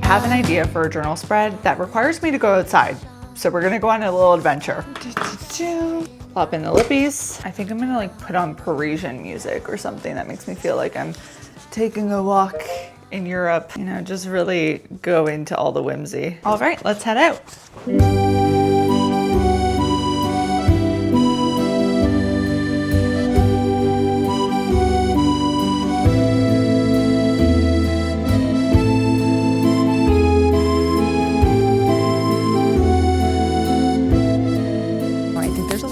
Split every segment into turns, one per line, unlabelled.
have an idea for a journal spread that requires me to go outside. So we're gonna go on a little adventure. Plop in the lippies. I think I'm gonna like put on Parisian music or something that makes me feel like I'm taking a walk in Europe. You know, just really go into all the whimsy. All right, let's head out.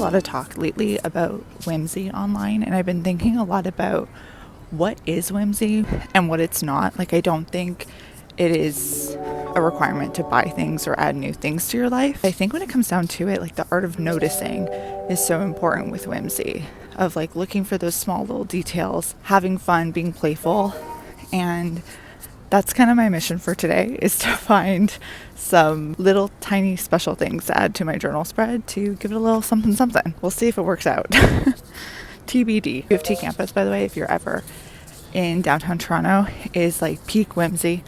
Of talk lately about whimsy online, and I've been thinking a lot about what is whimsy and what it's not. Like, I don't think it is a requirement to buy things or add new things to your life. I think when it comes down to it, like, the art of noticing is so important with whimsy, of like looking for those small little details, having fun, being playful. And that's kind of my mission for today, is to find some little tiny special things to add to my journal spread to give it a little something something. We'll see if it works out. TBD. U of T campus, by the way, if you're ever in downtown Toronto, is like peak whimsy,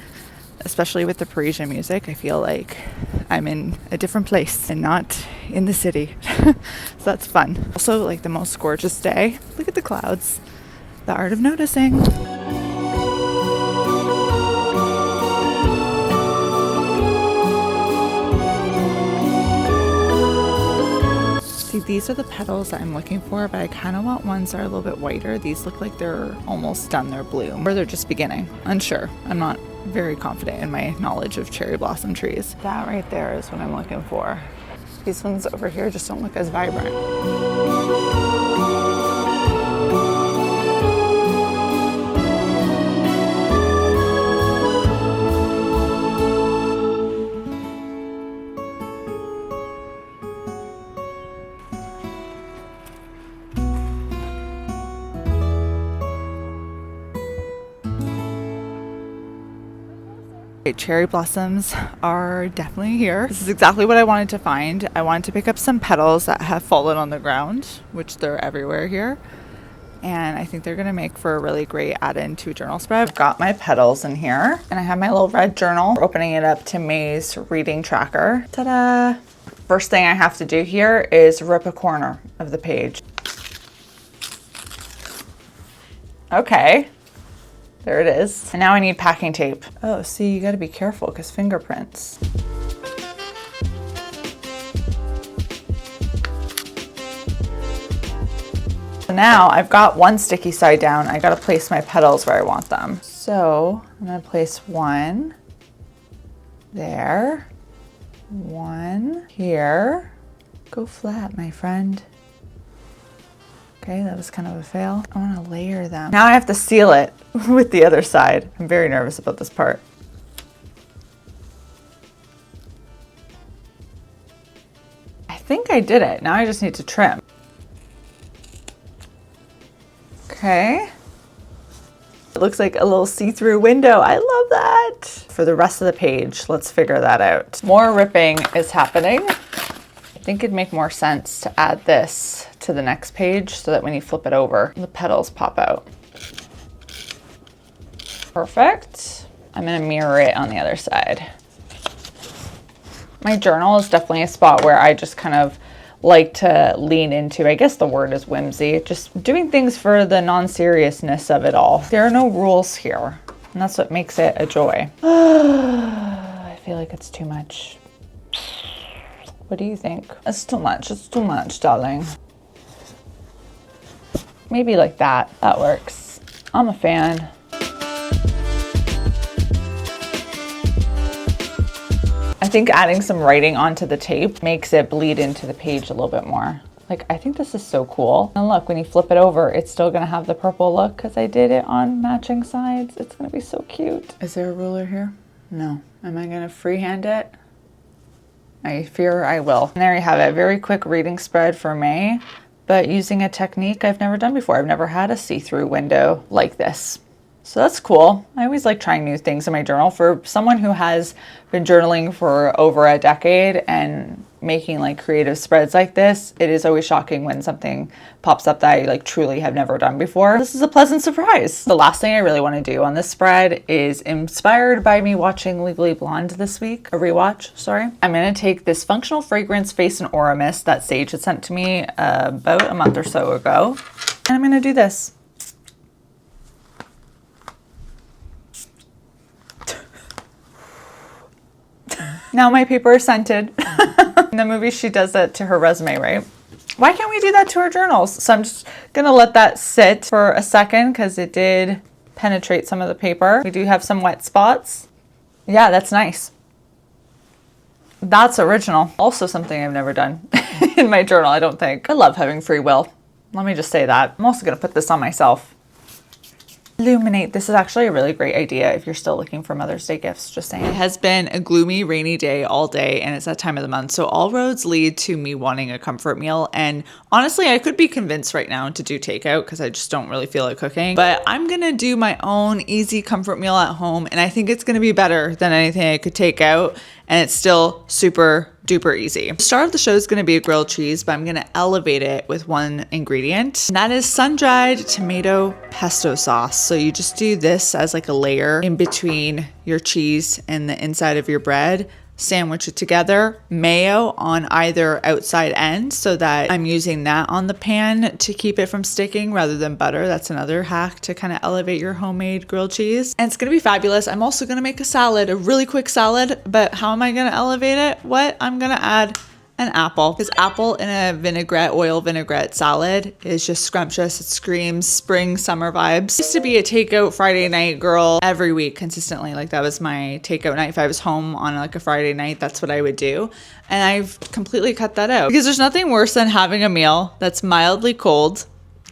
especially with the Parisian music. I feel like I'm in a different place and not in the city. So that's fun. Also, like, the most gorgeous day. Look at the clouds. The art of noticing. These are the petals that I'm looking for, but I kind of want ones that are a little bit whiter. These look like they're almost done their bloom, or they're just beginning. Unsure. I'm not very confident in my knowledge of cherry blossom trees. That right there is what I'm looking for. These ones over here just don't look as vibrant. Cherry blossoms are definitely here. This is exactly what I wanted to find. I wanted to pick up some petals that have fallen on the ground, which they're everywhere here. And I think they're gonna make for a really great add-in to a journal spread. I've got my petals in here, and I have my little red journal. We're opening it up to May's reading tracker. Ta-da! First thing I have to do here is rip a corner of the page. Okay. There it is. And now I need packing tape. Oh, see, you gotta be careful because fingerprints. So now I've got one sticky side down. I gotta place my petals where I want them. So I'm gonna place one there, one here. Go flat, my friend. Okay, that was kind of a fail. I want to layer them. Now I have to seal it with the other side. I'm very nervous about this part. I think I did it. Now I just need to trim. Okay. It looks like a little see-through window. I love that. For the rest of the page, let's figure that out. More ripping is happening. I think it'd make more sense to add this to the next page so that when you flip it over, the petals pop out. Perfect. I'm gonna mirror it on the other side. My journal is definitely a spot where I just kind of like to lean into, I guess the word is whimsy, just doing things for the non-seriousness of it all. There are no rules here, and that's what makes it a joy. I feel like it's too much. What do you think? It's too much, darling. Maybe like that. That works. I'm a fan. I think adding some writing onto the tape makes it bleed into the page a little bit more. Like, I think this is so cool. And look, when you flip it over, it's still gonna have the purple look because I did it on matching sides. It's gonna be so cute. Is there a ruler here? No. Am I gonna freehand it? I fear I will. And there you have it. Very quick reading spread for May, but using a technique I've never done before. I've never had a see-through window like this. So that's cool. I always like trying new things in my journal. For someone who has been journaling for over a decade and making like creative spreads like this, it is always shocking when something pops up that I like truly have never done before. This is a pleasant surprise. The last thing I really want to do on this spread is inspired by me watching Legally Blonde this week, a rewatch, sorry. I'm going to take this functional fragrance face and aura mist that Sage had sent to me about a month or so ago. And I'm going to do this. Now my paper is scented. In the movie, she does that to her resume, right? Why can't we do that to our journals? So I'm just gonna let that sit for a second because it did penetrate some of the paper. We do have some wet spots. Yeah, that's nice. That's original. Also something I've never done in my journal, I don't think. I love having free will. Let me just say that. I'm also gonna put this on myself. Illuminate. This is actually a really great idea if you're still looking for Mother's Day gifts, just saying. It has been a gloomy, rainy day all day, and it's that time of the month. So all roads lead to me wanting a comfort meal. And honestly, I could be convinced right now to do takeout because I just don't really feel like cooking. But I'm going to do my own easy comfort meal at home. And I think it's going to be better than anything I could take out. And it's still super duper easy. The star of the show is going to be a grilled cheese, but I'm going to elevate it with one ingredient. And that is sun-dried tomato pesto sauce. So you just do this as like a layer in between your cheese and the inside of your bread. Sandwich it together, mayo on either outside end so that I'm using that on the pan to keep it from sticking rather than butter. That's another hack to kind of elevate your homemade grilled cheese. And it's going to be fabulous. I'm also going to make a salad, a really quick salad, but how am I going to elevate it? I'm going to add an apple, because apple in a vinaigrette, oil vinaigrette salad is just scrumptious. It screams spring, summer vibes. I used to be a takeout Friday night girl every week consistently. Like that was my takeout night. If I was home on like a Friday night, that's what I would do. And I've completely cut that out because there's nothing worse than having a meal that's mildly cold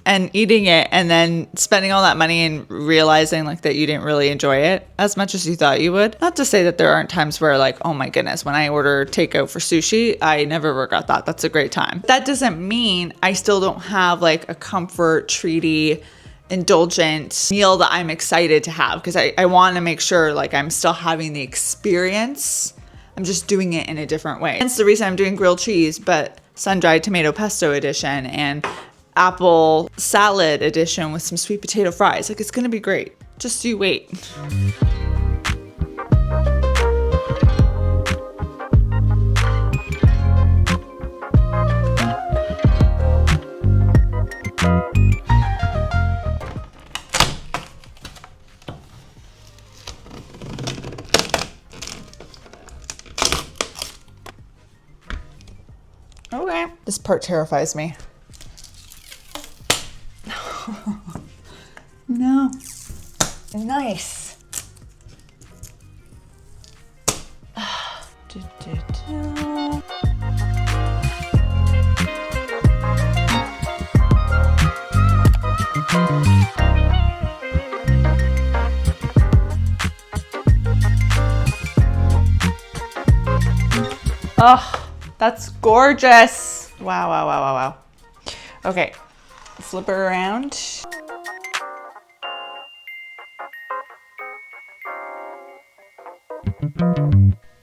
and eating it and then spending all that money and realizing like that you didn't really enjoy it as much as you thought you would. Not to say that there aren't times where like, oh my goodness, when I order takeout for sushi, I never regret that. That's a great time. That doesn't mean I still don't have like a comfort, treaty, indulgent meal that I'm excited to have because I want to make sure like I'm still having the experience. I'm just doing it in a different way. That's the reason I'm doing grilled cheese, but sun-dried tomato pesto edition and apple salad edition with some sweet potato fries. Like it's gonna be great. Just you wait. Okay. This part terrifies me. No. Nice. Oh, that's gorgeous. Wow, wow, wow, wow, wow. Okay, flip her around.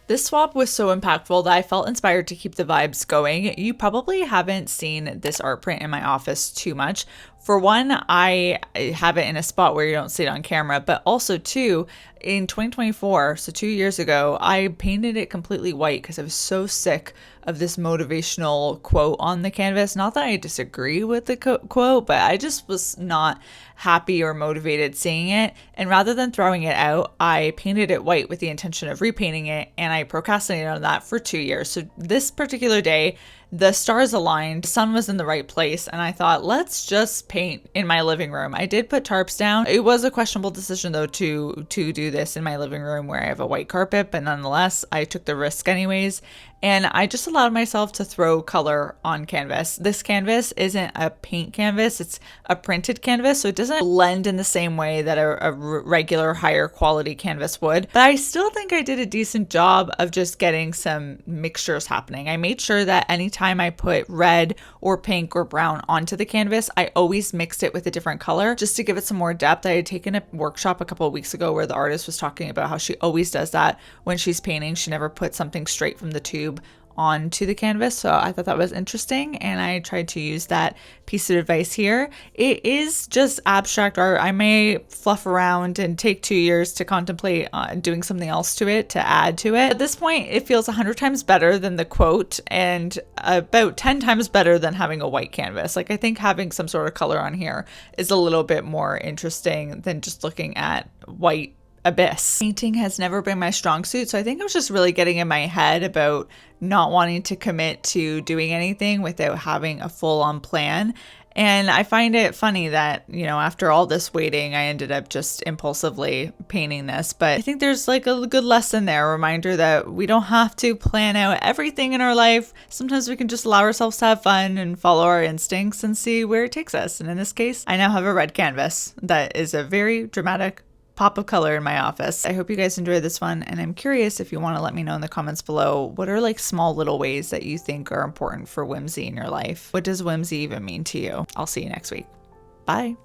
This swap was so impactful that I felt inspired to keep the vibes going. You probably haven't seen this art print in my office too much. For one, I have it in a spot where you don't see it on camera, but also two, in 2024, so 2 years ago, I painted it completely white because I was so sick of this motivational quote on the canvas. Not that I disagree with the quote, but I just was not happy or motivated seeing it. And rather than throwing it out, I painted it white with the intention of repainting it, and I procrastinated on that for 2 years. So this particular day, the stars aligned, the sun was in the right place, and I thought, let's just paint in my living room. I did put tarps down. It was a questionable decision though to do this in my living room where I have a white carpet, but nonetheless, I took the risk anyways. And I just allowed myself to throw color on canvas. This canvas isn't a paint canvas, it's a printed canvas, so it doesn't blend in the same way that a regular higher quality canvas would. But I still think I did a decent job of just getting some mixtures happening. I made sure that anytime time I put red or pink or brown onto the canvas, I always mixed it with a different color just to give it some more depth. I had taken a workshop a couple of weeks ago where the artist was talking about how she always does that when she's painting. She never puts something straight from the tube onto the canvas. So I thought that was interesting, and I tried to use that piece of advice here. It is just abstract art. I may fluff around and take 2 years to contemplate doing something else to it, to add to it. At this point, it feels 100 times better than the quote and about 10 times better than having a white canvas. Like, I think having some sort of color on here is a little bit more interesting than just looking at white abyss. Painting has never been my strong suit, so I think I was just really getting in my head about not wanting to commit to doing anything without having a full-on plan. And I find it funny that, you know, after all this waiting, I ended up just impulsively painting this. But I think there's like a good lesson there, a reminder that we don't have to plan out everything in our life. Sometimes we can just allow ourselves to have fun and follow our instincts and see where it takes us. And in this case, I now have a red canvas that is a very dramatic pop of color in my office. I hope you guys enjoyed this one, and I'm curious if you want to let me know in the comments below, what are like small little ways that you think are important for whimsy in your life? What does whimsy even mean to you? I'll see you next week. Bye.